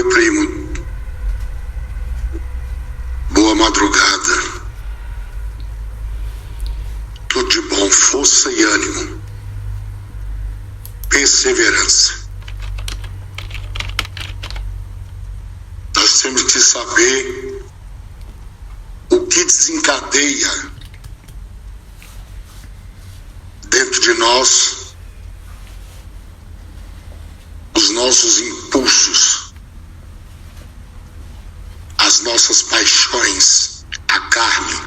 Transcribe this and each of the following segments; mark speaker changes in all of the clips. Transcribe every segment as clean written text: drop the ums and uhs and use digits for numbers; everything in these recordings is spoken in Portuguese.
Speaker 1: meu primo. Boa madrugada. Tudo de bom, força e ânimo. Perseverança. Nós temos que saber o que desencadeia dentro de nós os nossos impulsos, as nossas paixões, a carne.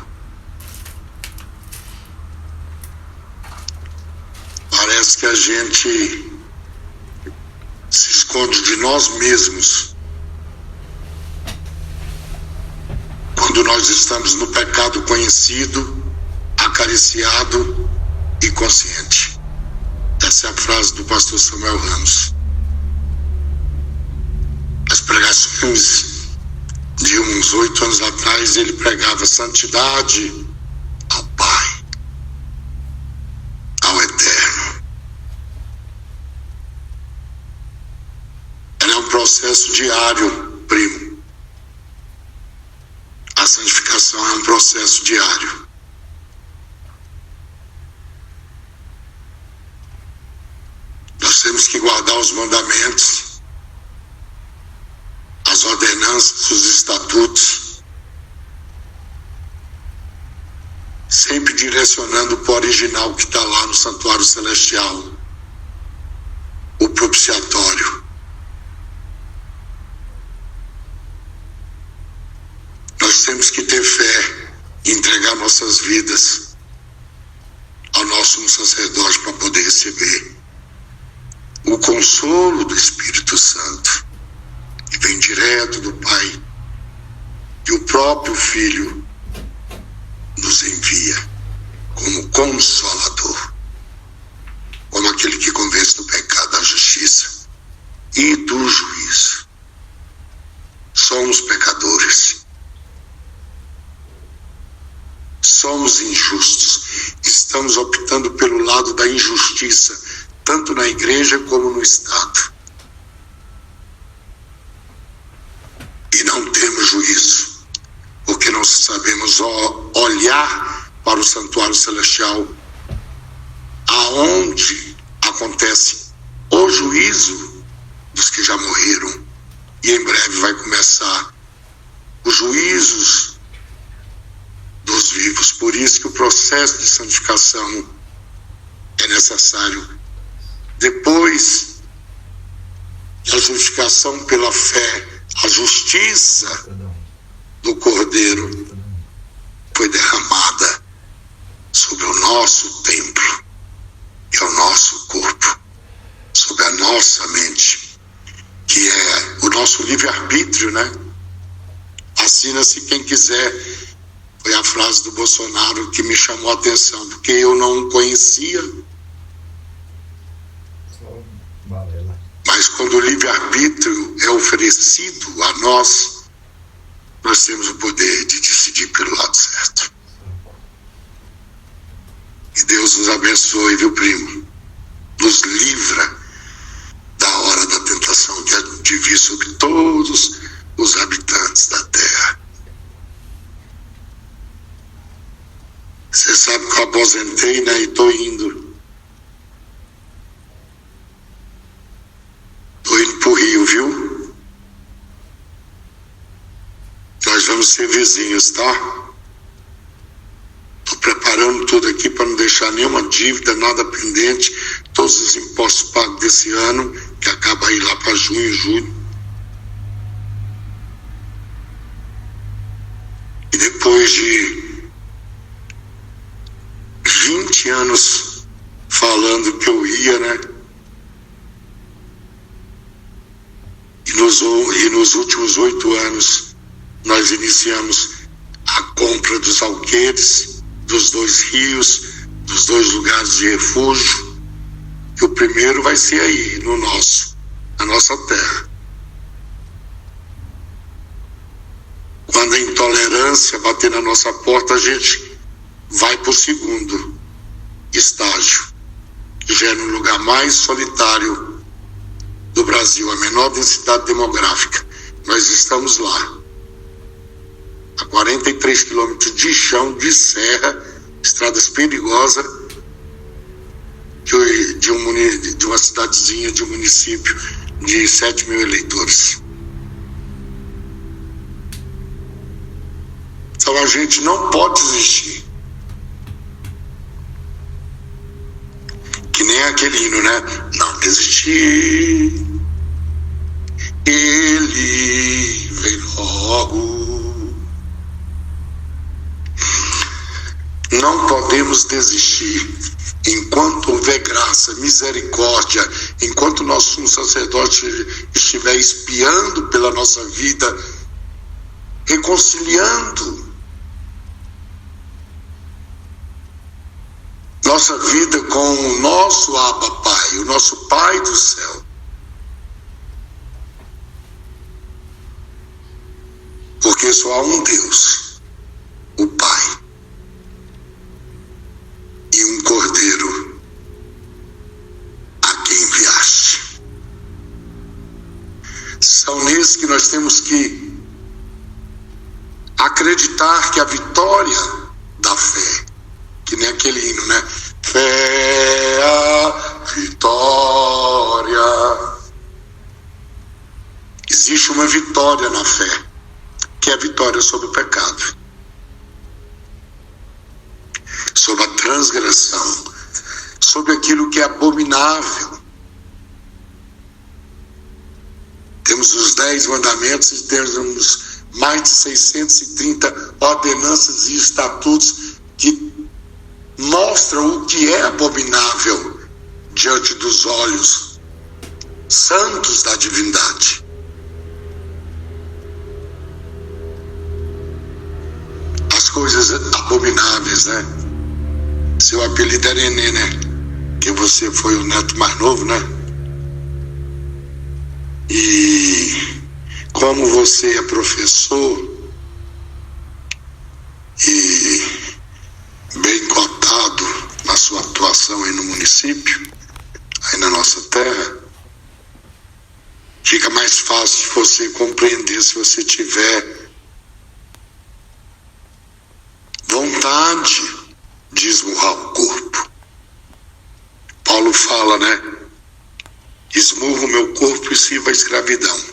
Speaker 1: Parece que a gente se esconde de nós mesmos quando nós estamos no pecado conhecido, acariciado e consciente. Essa é a frase do pastor Samuel Ramos. As pregações de uns 8 anos atrás, ele pregava santidade ao Pai, ao Eterno. Ela é um processo diário, primo. A santificação é um processo diário. Nós temos que guardar os mandamentos, as ordenanças, os estatutos, sempre direcionando para o original que está lá no santuário celestial, o propiciatório. Nós temos que ter fé e entregar nossas vidas ao nosso sumo sacerdote para poder receber o consolo do Espírito Santo, que vem direto do Pai, que o próprio Filho nos envia como consolador, como aquele que convence do pecado, da justiça e do juízo. Somos pecadores, somos injustos, estamos optando pelo lado da injustiça, tanto na igreja como no Estado. E não temos juízo, porque não sabemos olhar para o santuário celestial, aonde acontece o juízo dos que já morreram. E em breve vai começar os juízos dos vivos. Por isso que o processo de santificação é necessário. Depois da justificação pela fé, a justiça do Cordeiro foi derramada sobre o nosso templo e o nosso corpo, sobre a nossa mente, que é o nosso livre-arbítrio, né? Assina-se quem quiser. Foi a frase do Bolsonaro que me chamou a atenção, porque eu não o conhecia. Mas quando o livre-arbítrio é oferecido a nós, nós temos o poder de decidir pelo lado certo. E Deus nos abençoe, viu, primo? Nos livra da hora da tentação que há de vir sobre todos os habitantes da terra. Você sabe que eu aposentei, né? E estou indo. Pro Rio, viu? Nós vamos ser vizinhos, tá? Tô preparando tudo aqui para não deixar nenhuma dívida, nada pendente, todos os impostos pagos desse ano, que acaba aí lá para junho, julho. E depois de 20 anos falando que eu ia, né? E nos últimos 8 anos, nós iniciamos a compra dos alqueires, dos 2 rios, dos 2 lugares de refúgio. E o primeiro vai ser aí, na nossa terra. Quando a intolerância bater na nossa porta, a gente vai para o segundo estágio, que já é no lugar mais solitário do Brasil, a menor densidade demográfica, Nós estamos lá, a 43 quilômetros de chão, de serra, estradas perigosas, de uma cidadezinha, de um município de 7 mil eleitores. Então a gente não pode desistir. Que nem aquele hino, né? Não desistir, ele vem logo. Não podemos desistir. Enquanto houver graça, misericórdia, enquanto nosso sumo sacerdote estiver espiando pela nossa vida, reconciliando nossa vida com o nosso Abba Pai, o nosso Pai do céu. Porque só há um Deus, o Pai, e um Cordeiro a quem enviaste. São nesses que nós temos que acreditar que a vitória da fé, que nem aquele hino, né? Fé a vitória. Existe uma vitória na fé, que é a vitória sobre o pecado, sobre a transgressão, sobre aquilo que é abominável. Temos os 10 mandamentos e temos mais de 630 ordenanças e estatutos que mostram o que é abominável diante dos olhos santos da divindade. As coisas abomináveis, né? Seu apelido é Nenê, né? Que você foi o neto mais novo, né? E como você é professor e bem cotado na sua atuação aí no município, aí na nossa terra, fica mais fácil de você compreender se você tiver vontade de esmurrar o corpo. Paulo fala, né? Esmurra o meu corpo e sirva a escravidão.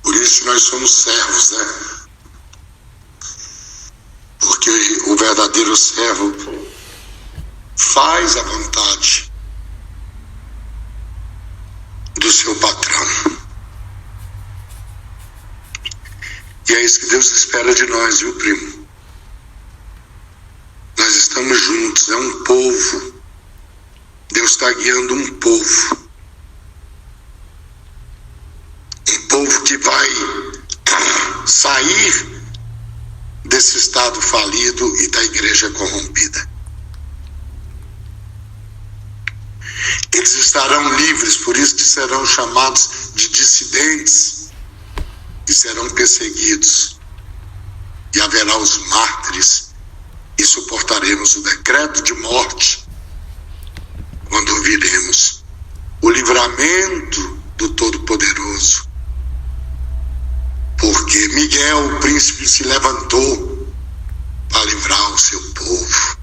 Speaker 1: Por isso nós somos servos, né? Porque o verdadeiro servo faz a vontade do seu patrão. E é isso que Deus espera de nós, viu, primo? Nós estamos juntos, é um povo. Deus está guiando um povo. Um povo que vai sair desse estado falido e da igreja corrompida. Eles estarão livres, por isso que serão chamados de dissidentes e serão perseguidos. E haverá os mártires e suportaremos o decreto de morte quando ouviremos o livramento do Todo-Poderoso. Porque Miguel, o príncipe, se levantou para livrar o seu povo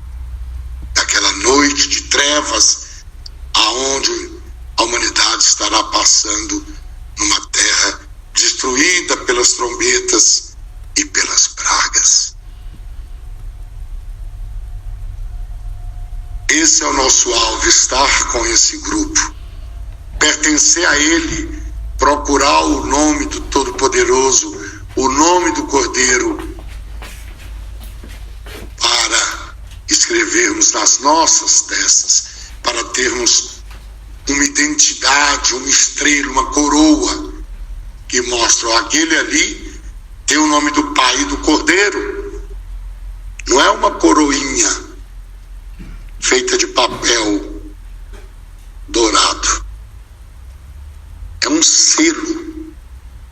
Speaker 1: daquela noite de trevas aonde a humanidade estará passando numa terra destruída pelas trombetas e pelas pragas. Esse é o nosso alvo, estar com esse grupo, pertencer a ele, procurar o nome do Todo-Poderoso, o nome do Cordeiro, para escrevermos nas nossas testas, para termos uma identidade, uma estrela, uma coroa, que mostra aquele ali tem o nome do Pai e do Cordeiro. Não é uma coroinha feita de papel dourado. É um selo,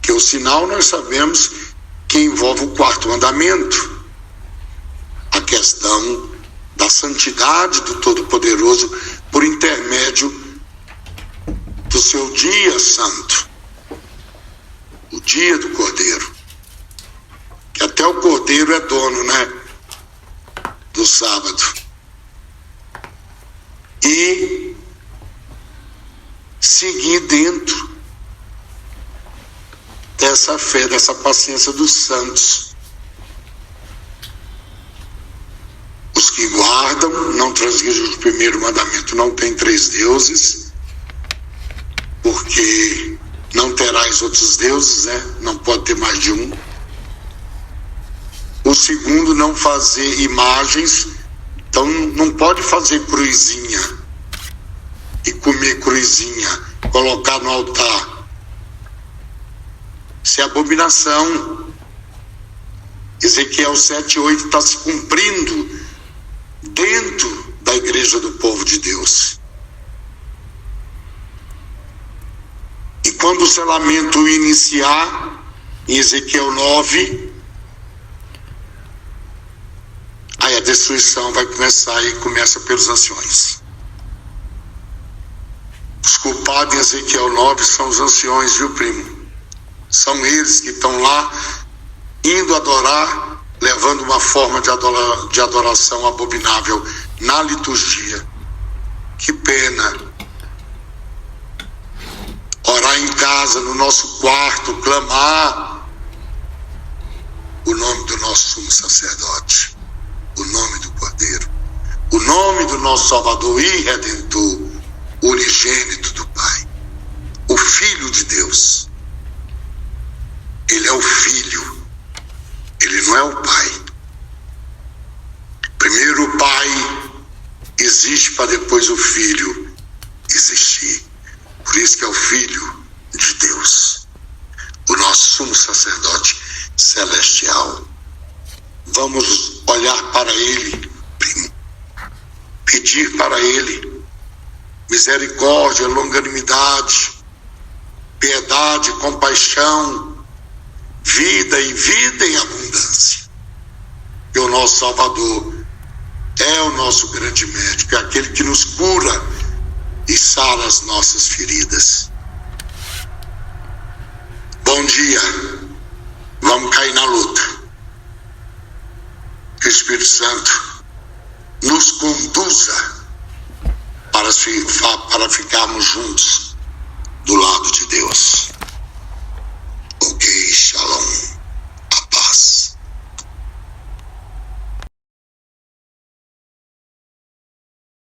Speaker 1: que o sinal nós sabemos que envolve o 4º mandamento, a questão da santidade do Todo-Poderoso por intermédio dos seu dia santo, o dia do Cordeiro, que até o Cordeiro é dono, né, do sábado. E seguir dentro dessa fé, dessa paciência dos santos. Os que guardam, não transgridem o primeiro mandamento, não tem três deuses, porque não terás outros deuses, né? Não pode ter mais de um. O segundo, não fazer imagens, então não pode fazer cruzinha e comer cruzinha, colocar no altar. Isso é abominação. Ezequiel 7:8 está se cumprindo dentro da igreja do povo de Deus. E quando o selamento iniciar, em Ezequiel 9, aí a destruição vai começar e começa pelos anciões. Os culpados em Ezequiel 9 são os anciões, viu, primo? São eles que estão lá indo adorar, levando uma forma de adoração abominável na liturgia. Que pena. Orar em casa, no nosso quarto, clamar o nome do nosso sumo sacerdote, o nome do Cordeiro, o nome do nosso Salvador e Redentor, o unigênito do Pai, o Filho de Deus. Ele é o Filho, ele não é o Pai. Primeiro o Pai existe para depois o Filho existir. Por isso que é o Filho de Deus, o nosso sumo sacerdote celestial. Vamos olhar para ele, primo, pedir para ele misericórdia, longanimidade, piedade, compaixão, vida e vida em abundância. E o nosso Salvador é o nosso grande médico, é aquele que nos cura e sara as nossas feridas. Bom dia, vamos cair na luta. Que o Espírito Santo nos conduza para ficarmos juntos do lado de Deus. Ok, shalom.